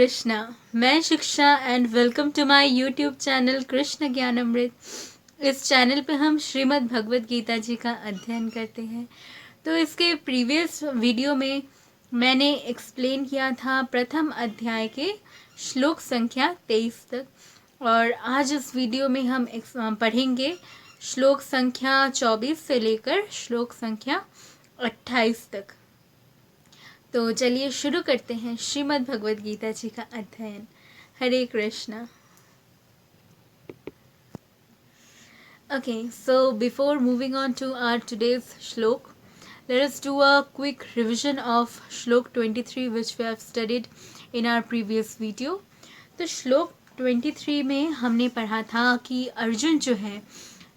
कृष्णा। मैं Shiksha and welcome to my YouTube channel Krishna Gyan Amrit. इस channel पे हम श्रीमद् भगवत गीता जी का अध्ययन करते हैं। तो इसके प्रीवियस वीडियो में मैंने एक्सप्लेन किया था प्रथम अध्याय के श्लोक संख्या 23 तक, और आज इस वीडियो में हम पढ़ेंगे श्लोक संख्या 24 से लेकर श्लोक संख्या 28 तक। तो चलिए शुरू करते हैं श्रीमद् भगवत गीता जी का अध्ययन। हरे Krishna. Okay, so before moving on to our today's shlok, let us do a quick revision of shlok 23 which we have studied in our previous video. तो श्लोक 23 में हमने पढ़ा था कि अर्जुन जो है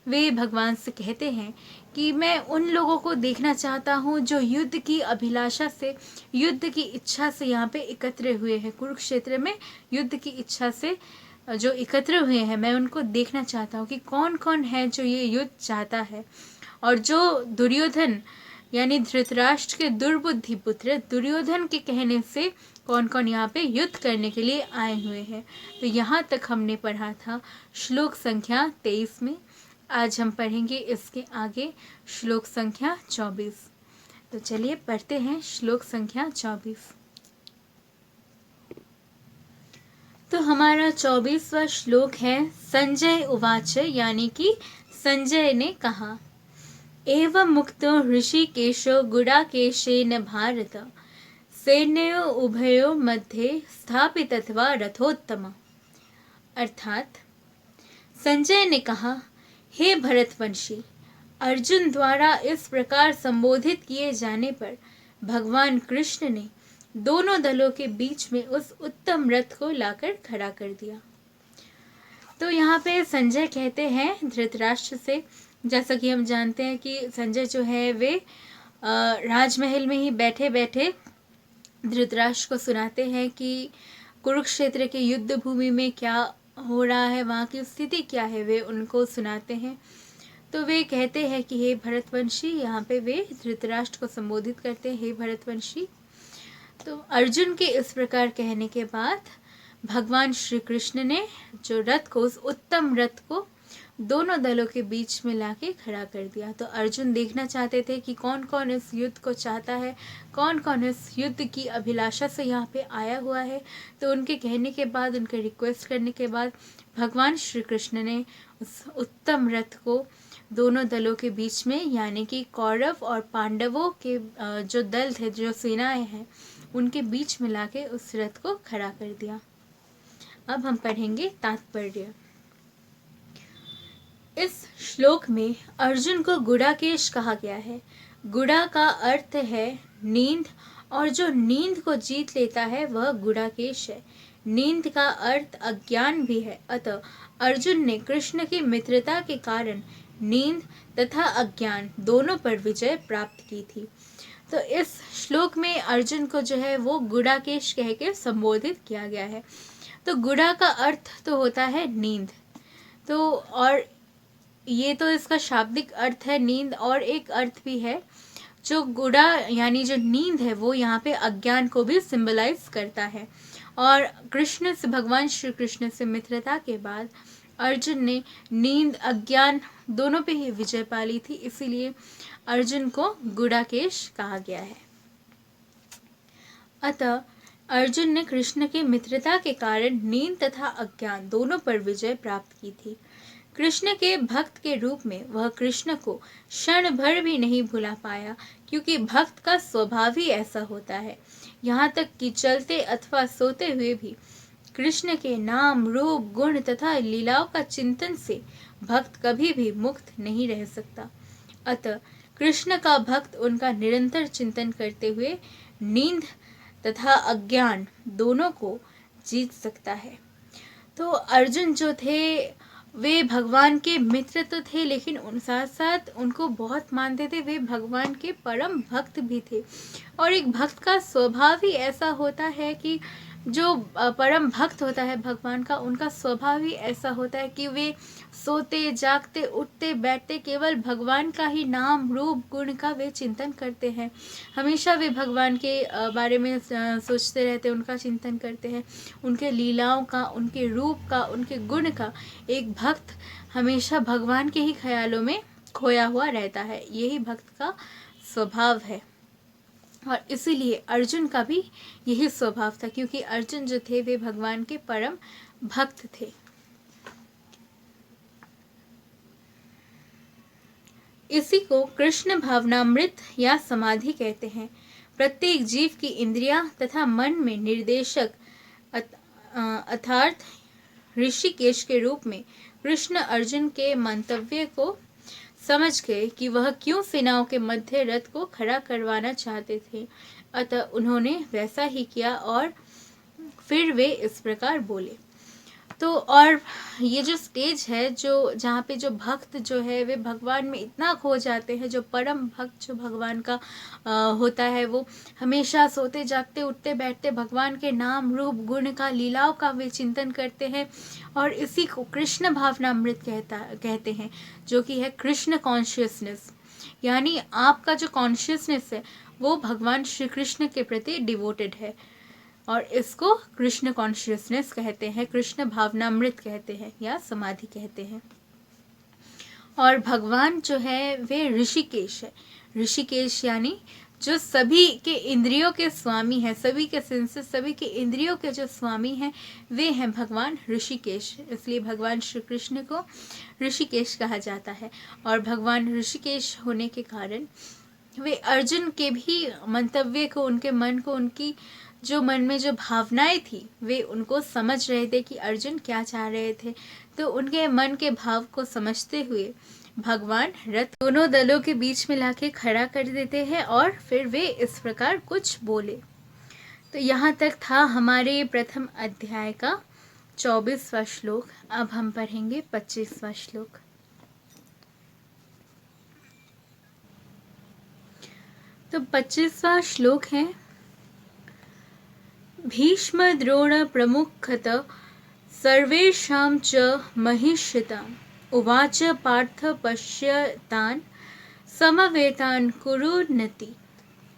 वे भगवान से कहते हैं कि मैं उन लोगों को देखना चाहता हूँ जो युद्ध की अभिलाषा से, युद्ध की इच्छा से यहाँ पे एकत्र हुए हैं। कुरुक्षेत्र में युद्ध की इच्छा से जो एकत्र हुए हैं, मैं उनको देखना चाहता हूँ कि कौन कौन है जो ये युद्ध चाहता है। और जो दुर्योधन यानी धृतराष्ट्र के दुर्बुद्धि पुत्र दुर्योधन के कहने से कौन कौन यहाँ पे युद्ध करने के लिए आए हुए हैं। तो यहाँ तक हमने पढ़ा था श्लोक संख्या 23 में। आज हम पढ़ेंगे इसके आगे श्लोक संख्या 24। तो चलिए पढ़ते हैं श्लोक संख्या 24। तो हमारा 24वां श्लोक है संजय उवाच, यानी कि संजय ने कहा। एवं मुक्तो ऋषिकेशो गुडाकेशेन भारत सैन्यो उभयो मध्ये स्थापितत्वा रथोत्तम। अर्थात संजय ने कहा, हे भरतवंशी, अर्जुन द्वारा इस प्रकार संबोधित किए जाने पर भगवान कृष्ण ने दोनों दलों के बीच में उस उत्तम रथ को लाकर खड़ा कर दिया। तो यहाँ पे संजय कहते हैं धृतराष्ट्र से, जैसा कि हम जानते हैं कि संजय जो है वे राजमहल में ही बैठे बैठे धृतराष्ट्र को सुनाते हैं कि कुरुक्षेत्र के युद्ध भूमि में क्या हो रहा है, वहाँ की स्थिति क्या है, वे उनको सुनाते हैं। तो वे कहते हैं कि हे भरतवंशी, यहाँ पे वे धृतराष्ट्र को संबोधित करते हैं, हे भरतवंशी। तो अर्जुन के इस प्रकार कहने के बाद भगवान श्री कृष्ण ने जो रथ को, उस उत्तम रथ को दोनों दलों के बीच में लाके खड़ा कर दिया। तो अर्जुन देखना चाहते थे कि कौन कौन इस युद्ध को चाहता है, कौन कौन इस युद्ध की अभिलाषा से यहाँ पे आया हुआ है। तो उनके कहने के बाद, उनके रिक्वेस्ट करने के बाद भगवान श्री कृष्ण ने उस उत्तम रथ को दोनों दलों के बीच में, यानी कि कौरव और पांडवों के जो दल थे, जो सेनाएं हैं, उनके बीच में लाके उस रथ को खड़ा कर दिया। अब हम पढ़ेंगे तात्पर्य। इस श्लोक में अर्जुन को गुडाकेश कहा गया है। गुड़ा का अर्थ है नींद, और जो नींद को जीत लेता है वह गुडाकेश है। नींद का अर्थ अज्ञान भी है। अतः अर्जुन ने कृष्ण की मित्रता के कारण नींद तथा अज्ञान दोनों पर विजय प्राप्त की थी। तो इस श्लोक में अर्जुन को जो है वो गुडाकेश कह के संबोधित किया गया है। तो गुड़ा का अर्थ तो होता है नींद, तो और ये तो इसका शाब्दिक अर्थ है नींद, और एक अर्थ भी है जो गुड़ा यानी जो नींद है वो यहाँ पे अज्ञान को भी सिंबलाइज करता है। और कृष्ण से, भगवान श्री कृष्ण से मित्रता के बाद अर्जुन ने नींद अज्ञान दोनों पे ही विजय पा ली थी, इसीलिए अर्जुन को गुडाकेश कहा गया है। अतः अर्जुन ने कृष्ण के मित्रता के कारण नींद तथा अज्ञान दोनों पर विजय प्राप्त की थी। कृष्ण के भक्त के रूप में वह कृष्ण को क्षण भर भी नहीं भुला पाया, क्योंकि भक्त का स्वभाव ही ऐसा होता है। यहाँ तक कि चलते अथवा सोते हुए भी कृष्ण के नाम, रूप, गुण तथा लीलाओं का चिंतन से भक्त कभी भी मुक्त नहीं रह सकता। अतः कृष्ण का भक्त उनका निरंतर चिंतन करते हुए नींद तथा अज्ञान दोनों को जीत सकता है। तो अर्जुन जो थे वे भगवान के मित्र तो थे, लेकिन उन साथ साथ उनको बहुत मानते थे। वे भगवान के परम भक्त भी थे। और एक भक्त का स्वभाव ही ऐसा होता है कि जो परम भक्त होता है भगवान का, उनका स्वभाव ही ऐसा होता है कि वे सोते जागते उठते बैठते केवल भगवान का ही नाम रूप गुण का वे चिंतन करते हैं। हमेशा वे भगवान के बारे में सोचते रहते हैं, उनका चिंतन करते हैं, उनके लीलाओं का, उनके रूप का, उनके गुण का। एक भक्त हमेशा भगवान के ही ख्यालों में खोया हुआ रहता है, यही भक्त का स्वभाव है। और इसीलिए अर्जुन का भी यही स्वभाव था, क्योंकि अर्जुन जो थे वे भगवान के परम भक्त थे। इसी को कृष्ण भावनामृत या समाधि कहते हैं। प्रत्येक जीव की इंद्रियां तथा मन में निर्देशक अर्थात ऋषिकेश के रूप में कृष्ण अर्जुन के मंतव्य को समझ गए कि वह क्यों सेनाओं के मध्य रथ को खड़ा करवाना चाहते थे। अतः उन्होंने वैसा ही किया और फिर वे इस प्रकार बोले। तो और ये जो स्टेज है, जो जहाँ पे जो भक्त जो है वे भगवान में इतना खो जाते हैं, जो परम भक्त जो भगवान का होता है, वो हमेशा सोते जागते उठते बैठते भगवान के नाम रूप गुण का, लीलाओं का वे चिंतन करते हैं। और इसी को कृष्ण भावनामृत कहते हैं, जो कि है कृष्ण कॉन्शियसनेस। यानी आपका जो कॉन्शियसनेस है वो भगवान श्री कृष्ण के प्रति डिवोटेड है, और इसको कृष्ण कॉन्शियसनेस कहते हैं, कृष्ण भावनामृत कहते हैं या समाधि कहते हैं। और भगवान जो है वे ऋषिकेश है। ऋषिकेश यानी जो सभी के इंद्रियों के स्वामी हैं, सभी के सेंसेस, सभी के इंद्रियों के जो स्वामी हैं, वे हैं भगवान ऋषिकेश। इसलिए भगवान श्री कृष्ण को ऋषिकेश कहा जाता है। और भगवान ऋषिकेश होने के कारण वे अर्जुन के भी मंतव्य को, उनके मन को, उनकी जो मन में जो भावनाएं थी, वे उनको समझ रहे थे कि अर्जुन क्या चाह रहे थे। तो उनके मन के भाव को समझते हुए भगवान रथ दोनों दलों के बीच में लाके खड़ा कर देते हैं और फिर वे इस प्रकार कुछ बोले। तो यहाँ तक था हमारे प्रथम अध्याय का 24वां श्लोक। अब हम पढ़ेंगे 25वां श्लोक। तो 25वां श्लोक है, भीष्म द्रोण प्रमुखत सर्वेषां च महिष्यताम् उवाच पार्थ पश्यतान् समवेतान् कुरुन्नति।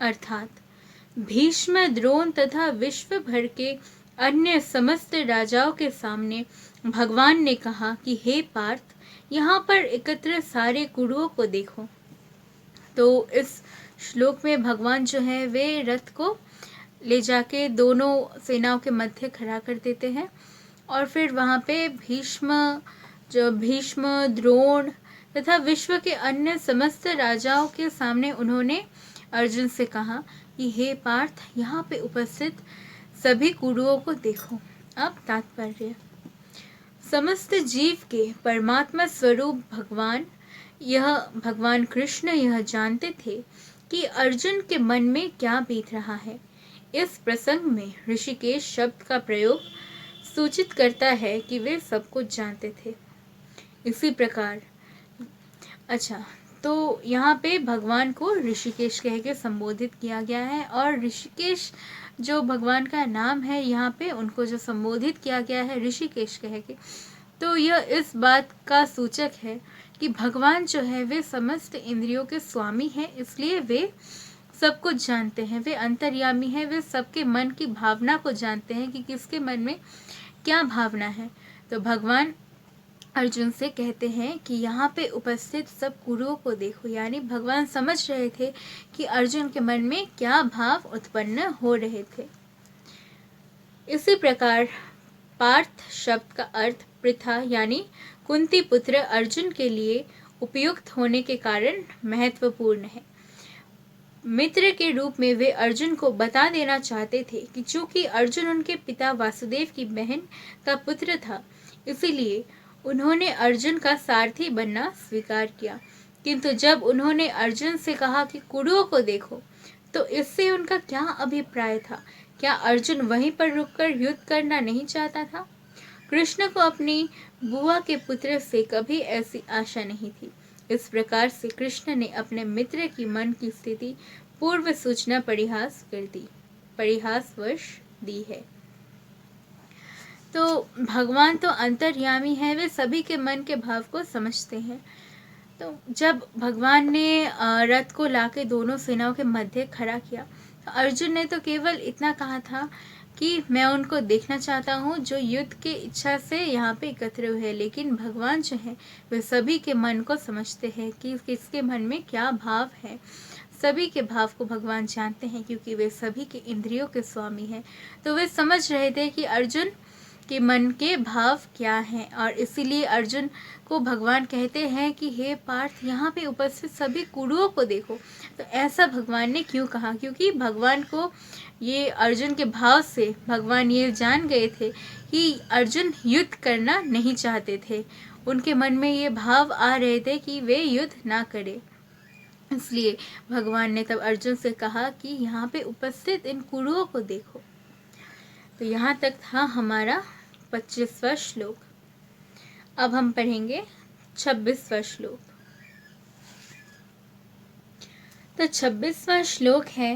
अर्थात भीष्म, द्रोण तथा विश्व भर के अन्य समस्त राजाओं के सामने भगवान ने कहा कि हे पार्थ, यहाँ पर एकत्र सारे कुरुओं को देखो। तो इस श्लोक में भगवान जो है वे रथ को ले जाके दोनों सेनाओं के मध्य खड़ा कर देते हैं, और फिर वहाँ पे भीष्म, द्रोण तथा विश्व के अन्य समस्त राजाओं के सामने उन्होंने अर्जुन से कहा कि हे पार्थ, यहाँ पे उपस्थित सभी कुरुओं को देखो। अब तात्पर्य, समस्त जीव के परमात्मा स्वरूप भगवान कृष्ण यह जानते थे कि अर्जुन के मन में क्या बीत रहा है। इस प्रसंग में ऋषिकेश शब्द का प्रयोग सूचित करता है कि वे सब कुछ जानते थे। इसी प्रकार तो यहाँ पे भगवान को ऋषिकेश कह के संबोधित किया गया है, और ऋषिकेश जो भगवान का नाम है, यहाँ पे उनको जो संबोधित किया गया है ऋषिकेश कह के, तो यह इस बात का सूचक है कि भगवान जो है वे समस्त इंद्रियों के स्वामी हैं, इसलिए वे सब कुछ जानते हैं, वे अंतर्यामी हैं, वे सबके मन की भावना को जानते हैं कि किसके मन में क्या भावना है। तो भगवान अर्जुन से कहते हैं कि यहाँ पे उपस्थित सब कुरुओं को देखो, यानी भगवान समझ रहे थे कि अर्जुन के मन में क्या भाव उत्पन्न हो रहे थे। इसी प्रकार पार्थ शब्द का अर्थ पृथा यानी कुंती पुत्र अर्जुन के लिए उपयुक्त होने के कारण महत्वपूर्ण है। मित्र के रूप में वे अर्जुन को बता देना चाहते थे कि चूंकि अर्जुन उनके पिता वासुदेव की बहन का पुत्र था, इसीलिए उन्होंने अर्जुन का सारथी बनना स्वीकार किया। किंतु जब उन्होंने अर्जुन से कहा कि कुरुओं को देखो, तो इससे उनका क्या अभिप्राय था? क्या अर्जुन वहीं पर रुककर युद्ध करना नहीं चाहता था? कृष्ण को अपनी बुआ के पुत्र से कभी ऐसी आशा नहीं थी। इस प्रकार से कृष्ण ने अपने मित्र की मन की स्थिति पूर्व सूचना परिहासवश दी है। तो भगवान तो अंतर्यामी है, वे सभी के मन के भाव को समझते हैं। तो जब भगवान ने रथ को लाके दोनों सेनाओं के मध्य खड़ा किया, तो अर्जुन ने तो केवल इतना कहा था कि मैं उनको देखना चाहता हूँ जो युद्ध की इच्छा से यहाँ पे एकत्र हुए। लेकिन भगवान जो है वे सभी के मन को समझते हैं कि किसके मन में क्या भाव है। सभी के भाव को भगवान जानते हैं क्योंकि वे सभी के इंद्रियों के स्वामी हैं। तो वे समझ रहे थे कि अर्जुन के मन के भाव क्या हैं, और इसीलिए अर्जुन को भगवान कहते हैं कि हे पार्थ, यहाँ पे उपस्थित सभी कुरुओं को देखो। तो ऐसा भगवान ने क्यों कहा? क्योंकि भगवान को ये अर्जुन के भाव से भगवान ये जान गए थे कि अर्जुन युद्ध करना नहीं चाहते थे। उनके मन में ये भाव आ रहे थे कि वे युद्ध ना करें। इसलिए भगवान ने तब अर्जुन से कहा कि यहाँ पे उपस्थित इन कुरुओं को देखो। तो यहाँ तक था हमारा 25वां श्लोक। अब हम पढ़ेंगे 26वां श्लोक। तो 26वां श्लोक है,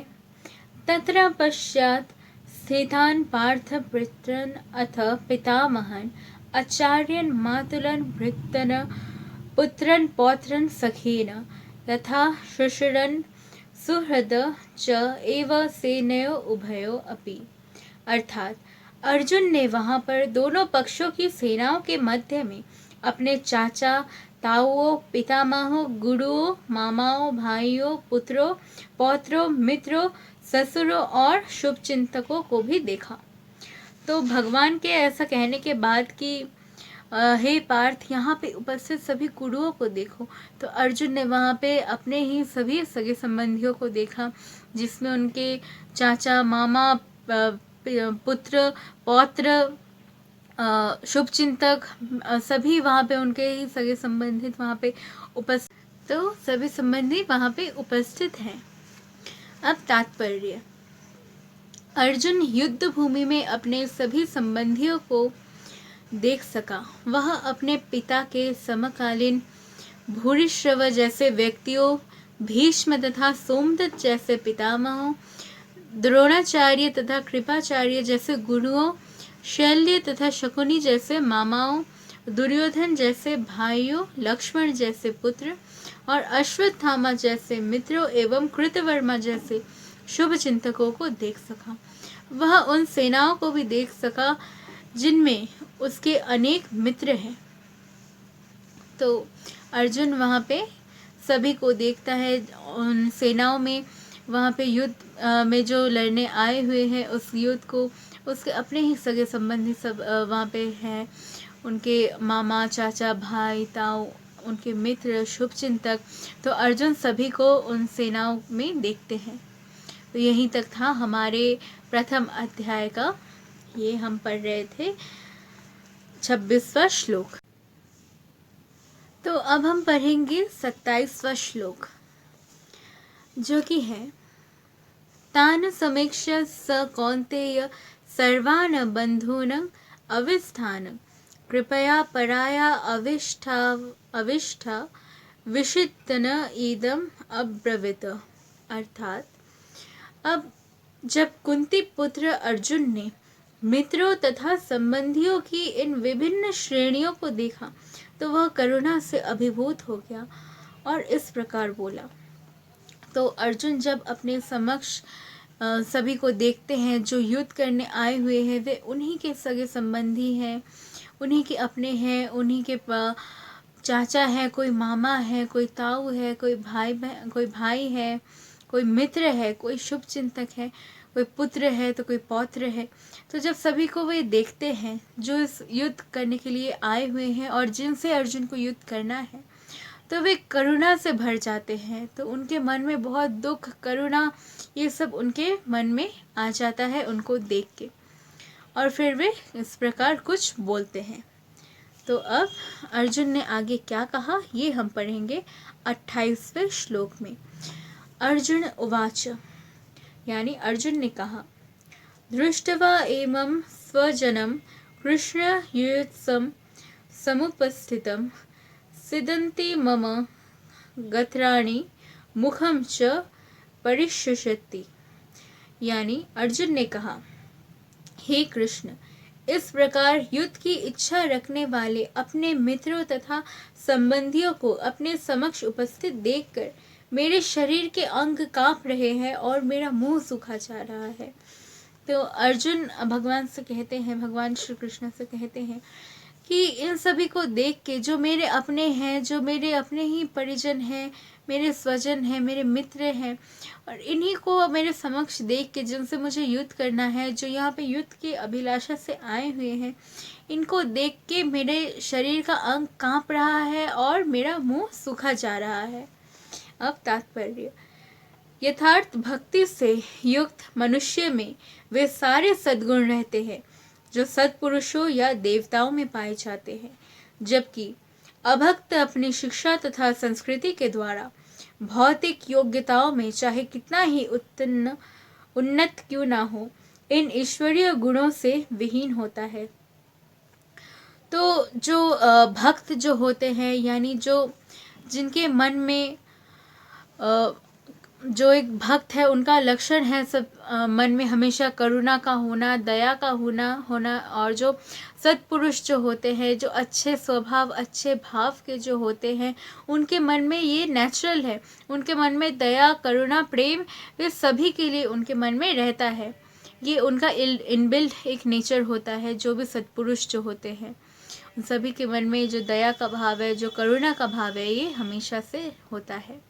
तत्र पश्चात् स्थितान् पार्थ पितॄन् अथ पितामहन् आचार्यान् मातुलान् भृत्यान् पुत्रान् पौत्रान् सखेन तथा शुश्रूषन् सुहृद च एव सेनयो उभयो अपि। अर्थात अर्जुन ने वहां पर दोनों पक्षों की सेनाओं के मध्य में अपने चाचा, ताऊओं, पितामहों, गुरुओं, मामाओं, भाइयों, पुत्रों, पौत्रों, मित्रों, ससुरों और शुभचिंतकों को भी देखा। तो भगवान के ऐसा कहने के बाद कि हे पार्थ, यहाँ पे उपस्थित सभी कुरुओं को देखो, तो अर्जुन ने वहाँ पे अपने ही सभी सगे संबंधियों को देखा, जिसमें उनके चाचा, मामा, पुत्र, पौत्र, शुभचिंतक, सभी वहाँ पे उनके ही सगे संबंधित वहाँ पे उपस्थित, तो सभी संबंधी वहाँ पे उपस्थित हैं। अब तात्पर्य, अर्जुन युद्ध भूमि में अपने सभी संबंधियों को देख सका। वह अपने पिता के समकालीन भूरिश्रव जैसे व्यक्तियों, भीष्म तथा सोमदत्त जैसे पितामहों, द्रोणाचार्य तथा कृपाचार्य जैसे गुरुओं, शल्य तथा शकुनी जैसे मामाओं, दुर्योधन जैसे भाइयों, लक्ष्मण जैसे पुत्र और अश्वत्थामा जैसे मित्रों एवं कृतवर्मा जैसे शुभ चिंतकों को देख सका। वह उन सेनाओं को भी देख सका जिनमें उसके अनेक मित्र हैं। तो अर्जुन वहाँ पे सभी को देखता है, उन सेनाओं में वहाँ पे युद्ध में जो लड़ने आए हुए हैं उस युद्ध को उसके अपने ही सगे संबंधी सब वहाँ पे हैं, उनके मामा, चाचा, भाई, ताऊ, उनके मित्र, शुभचिंतक। तो अर्जुन सभी को उन सेनाओं में देखते हैं। तो यहीं तक था हमारे प्रथम अध्याय का, ये हम पढ़ रहे थे 26वां श्लोक। तो अब हम पढ़ेंगे 27वां श्लोक, जो कि है, तान समीक्ष्य स कौन्तेय सर्वान् बन्धून् अविस्थान् कृपया पराया अविष्ठा विषितन इदम अब्रवीत। अर्थात अब जब कुंती पुत्र अर्जुन ने मित्रों तथा संबंधियों की इन विभिन्न श्रेणियों को देखा तो वह करुणा से अभिभूत हो गया और इस प्रकार बोला। तो अर्जुन जब अपने समक्ष सभी को देखते हैं जो युद्ध करने आए हुए हैं, वे उन्हीं के सगे संबंधी हैं, उन्हीं के अपने हैं, उन्हीं के चाचा है, कोई मामा है, कोई ताऊ है, कोई भाई है, कोई मित्र है, कोई शुभ चिंतक है, कोई पुत्र है तो कोई पौत्र है। तो जब सभी को वे देखते हैं जो इस युद्ध करने के लिए आए हुए हैं और जिनसे अर्जुन को युद्ध करना है, तो वे करुणा से भर जाते हैं। तो उनके मन में बहुत दुख, करुणा, ये सब उनके मन में आ जाता है उनको देख के, और फिर वे इस प्रकार कुछ बोलते हैं। तो अब अर्जुन ने आगे क्या कहा ये हम पढ़ेंगे 28वें श्लोक में। अर्जुन उवाच, यानी अर्जुन ने कहा, दृष्ट्वा एवं स्वजनं कृष्ण युयुत्सं समुपस्थितं सिदन्ति मम गत्राणि मुखं च परिशुष्यति। यानी अर्जुन ने कहा, हे कृष्ण, इस प्रकार युद्ध की इच्छा रखने वाले अपने मित्रों तथा संबंधियों को अपने समक्ष उपस्थित देखकर मेरे शरीर के अंग कांप रहे हैं और मेरा मुंह सूखा जा रहा है। तो अर्जुन भगवान से कहते हैं, भगवान श्री कृष्ण से कहते हैं कि इन सभी को देख के, जो मेरे अपने हैं, जो मेरे अपने ही परिजन हैं, मेरे स्वजन हैं, मेरे मित्र हैं, और इन्हीं को मेरे समक्ष देख के, जिनसे मुझे युद्ध करना है, जो यहाँ पे युद्ध की अभिलाषा से आए हुए हैं, इनको देख के मेरे शरीर का अंग कांप रहा है और मेरा मुंह सूखा जा रहा है। अब तात्पर्य, यथार्थ भक्ति से युक्त मनुष्य में वे सारे सद्गुण रहते हैं जो सत्पुरुषों या देवताओं में पाए जाते हैं, जबकि अभक्त अपनी शिक्षा तथा संस्कृति के द्वारा भौतिक योग्यताओं में चाहे कितना ही उन्नत क्यों ना हो, इन ईश्वरीय गुणों से विहीन होता है। तो जो भक्त जो होते हैं, यानी जो जिनके मन में जो एक भक्त है, उनका लक्षण है सब मन में हमेशा करुणा का होना, दया का होना, और जो सत्पुरुष जो होते हैं, जो अच्छे स्वभाव, अच्छे भाव के जो होते हैं, उनके मन में ये नेचुरल है। उनके मन में दया, करुणा, प्रेम, वे सभी के लिए उनके मन में रहता है। ये उनका इनबिल्ट एक नेचर होता है। जो भी सत्पुरुष जो होते हैं, उन सभी के मन में जो दया का भाव है, जो करुणा का भाव है, ये हमेशा से होता है।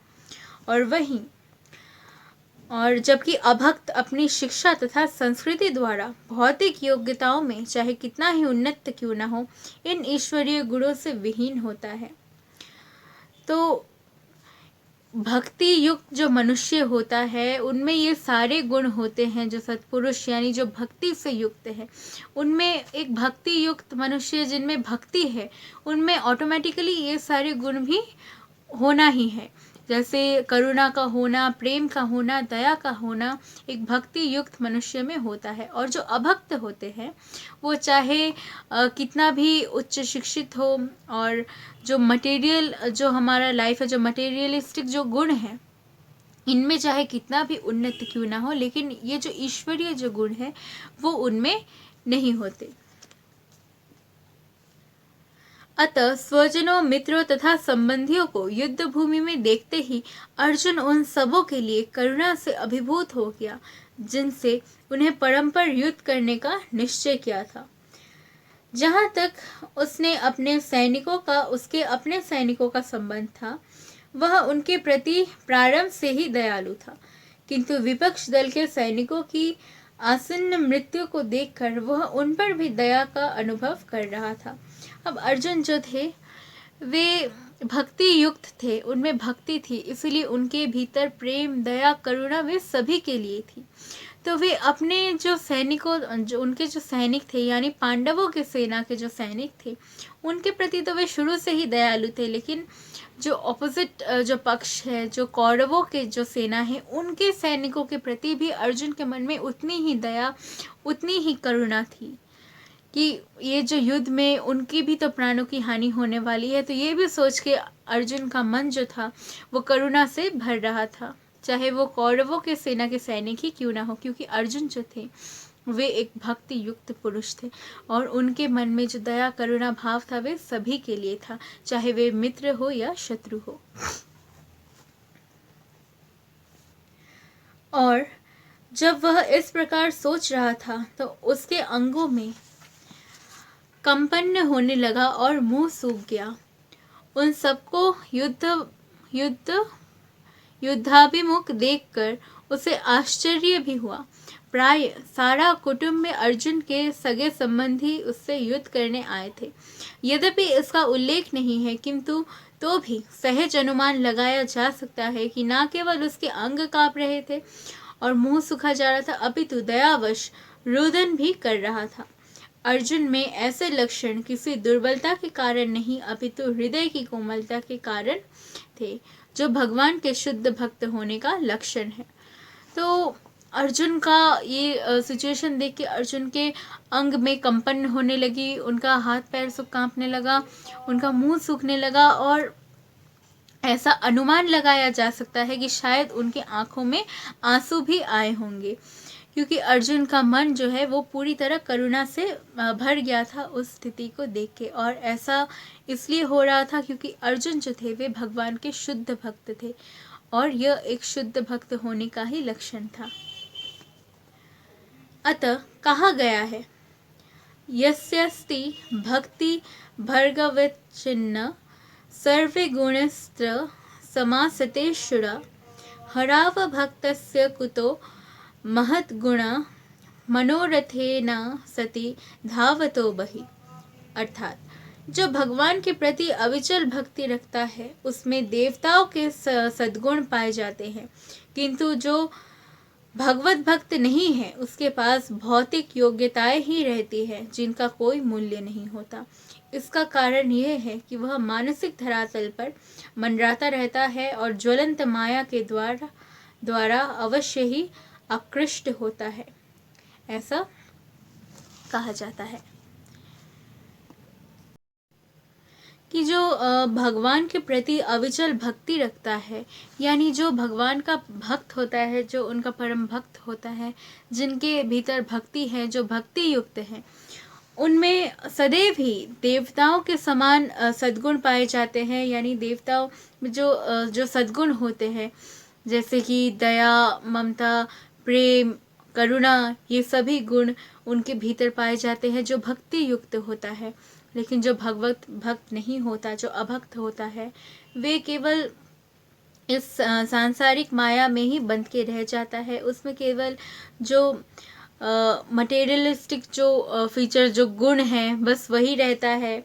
और जबकि अभक्त अपनी शिक्षा तथा संस्कृति द्वारा भौतिक योग्यताओं में चाहे कितना ही उन्नत क्यों न हो, इन ईश्वरीय गुणों से विहीन होता है। तो भक्ति युक्त जो मनुष्य होता है, उनमें ये सारे गुण होते हैं। जो सत्पुरुष यानी जो भक्ति से युक्त है, उनमें एक भक्ति युक्त मनुष्य जिनमें भक्ति है, उनमें ऑटोमेटिकली ये सारे गुण भी होना ही है। जैसे करुणा का होना, प्रेम का होना, दया का होना एक भक्ति युक्त मनुष्य में होता है। और जो अभक्त होते हैं, वो चाहे कितना भी उच्च शिक्षित हो, और जो मटेरियल जो हमारा लाइफ है, जो मटेरियलिस्टिक जो गुण है, इनमें चाहे कितना भी उन्नत क्यों ना हो, लेकिन ये जो ईश्वरीय जो गुण है वो उनमें नहीं होते। अतः स्वजनों, मित्रों तथा संबंधियों को युद्ध भूमि में देखते ही अर्जुन उन सबों के लिए करुणा से अभिभूत हो गया, जिनसे उन्हें परस्पर युद्ध करने का निश्चय किया था। जहाँ तक उसके अपने सैनिकों का संबंध था, वह उनके प्रति प्रारंभ से ही दयालु था, किंतु विपक्ष दल के सैनिकों की आसन्न मृत्यु को देखकर वह उन पर भी दया का अनुभव कर रहा था। अब अर्जुन जो थे, वे भक्ति युक्त थे, उनमें भक्ति थी, इसलिए उनके भीतर प्रेम, दया, करुणा वे सभी के लिए थी। तो वे अपने जो उनके जो सैनिक थे, यानी पांडवों के सेना के जो सैनिक थे, उनके प्रति तो वे शुरू से ही दयालु थे। लेकिन जो ऑपोजिट जो पक्ष है, जो कौरवों के जो सेना है, उनके सैनिकों के प्रति भी अर्जुन के मन में उतनी ही दया, उतनी ही करुणा थी कि ये जो युद्ध में उनकी भी तो प्राणों की हानि होने वाली है। तो ये भी सोच के अर्जुन का मन जो था वो करुणा से भर रहा था, चाहे वो कौरवों के सेना के सैनिक ही क्यों ना हो, क्योंकि अर्जुन जो थे वे एक भक्ति युक्त पुरुष थे, और उनके मन में जो दया, करुणा भाव था वे सभी के लिए था, चाहे वे मित्र हो या शत्रु हो। और जब वह इस प्रकार सोच रहा था, तो उसके अंगों में कंपन होने लगा और मुंह सूख गया। उन सबको युद्धाभिमुख देखकर उसे आश्चर्य भी हुआ। प्राय सारा कुटुंब में अर्जुन के सगे संबंधी उससे युद्ध करने आए थे। यद्यपि इसका उल्लेख नहीं है, किंतु तो भी सहज अनुमान लगाया जा सकता है कि न केवल उसके अंग कांप रहे थे और मुंह सूखा जा रहा था, अपितु दयावश रुदन भी कर रहा था। अर्जुन में ऐसे लक्षण किसी दुर्बलता के कारण नहीं, अपितु हृदय की कोमलता के कारण थे, जो भगवान के शुद्ध भक्त होने का लक्षण है। तो अर्जुन का ये सिचुएशन देख के अर्जुन के अंग में कंपन होने लगी, उनका हाथ पैर सब कांपने लगा, उनका मुंह सूखने लगा, और ऐसा अनुमान लगाया जा सकता है कि शायद उनके आंखों में आंसू भी आए होंगे, क्योंकि अर्जुन का मन जो है वो पूरी तरह करुणा से भर गया था उस स्थिति को देख के। और ऐसा इसलिए हो रहा था क्योंकि अर्जुन जो थे वे भगवान के शुद्ध भक्त थे और यह एक शुद्ध भक्त होने का ही लक्षण था। अतः कहा गया है, यस्यास्ति भक्ति भर्गवच्चिन्न सर्वे गुणस्त्र समासतेषुरा हराव भक्तस्य कुतो महत् गुणा मनोरथेन सति धावतो बहि। अर्थात जो भगवान के प्रति अविचल भक्ति रखता है उसमें देवताओं के सद्गुण पाए जाते हैं, किंतु जो भगवत भक्त नहीं है उसके पास भौतिक योग्यताएं ही रहती है जिनका कोई मूल्य नहीं होता। इसका कारण यह है कि वह मानसिक धरातल पर मंडराता रहता है और ज्वलंत माया के द्वारा अवश्य ही आकृष्ट होता है, ऐसा कहा जाता है। कि जो भगवान के प्रति अविचल भक्ति रखता है, यानी जो भगवान का भक्त होता है, जो उनका परम भक्त होता है, जिनके भीतर भक्ति है, जो भक्ति युक्त है, उनमें सदैव ही देवताओं के समान सद्गुण पाए जाते हैं। यानी देवताओं में जो सद्गुण होते हैं जैसे कि दया, ममता, प्रेम, करुणा, ये सभी गुण उनके भीतर पाए जाते हैं जो भक्ति युक्त होता है। लेकिन जो भगवत भक्त नहीं होता, जो अभक्त होता है, वे केवल इस सांसारिक माया में ही बंध के रह जाता है। उसमें केवल जो मटेरियलिस्टिक जो फीचर, जो गुण हैं, बस वही रहता है।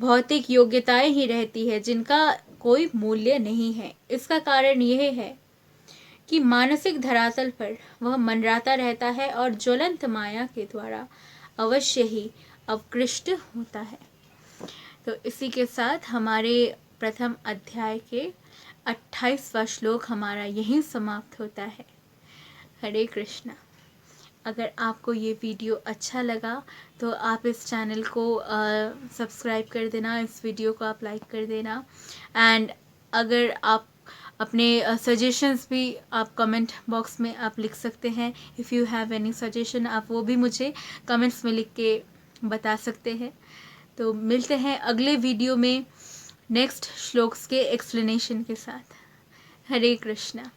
भौतिक योग्यताएं ही रहती है जिनका कोई मूल्य नहीं है। इसका कारण यह है कि मानसिक धरातल पर वह मंडराता रहता है और ज्वलंत माया के द्वारा अवश्य ही अवकृष्ट होता है। तो इसी के साथ हमारे प्रथम अध्याय के 28वां श्लोक हमारा यहीं समाप्त होता है। हरे कृष्णा। अगर आपको ये वीडियो अच्छा लगा तो आप इस चैनल को सब्सक्राइब कर देना, इस वीडियो को आप लाइक कर देना। एंड अगर आप अपने सजेशंस भी आप कमेंट बॉक्स में आप लिख सकते हैं। If you have any suggestion, आप वो भी मुझे कमेंट्स में लिख के बता सकते हैं। तो मिलते हैं अगले वीडियो में नेक्स्ट श्लोक्स के एक्सप्लेनेशन के साथ। हरे कृष्णा।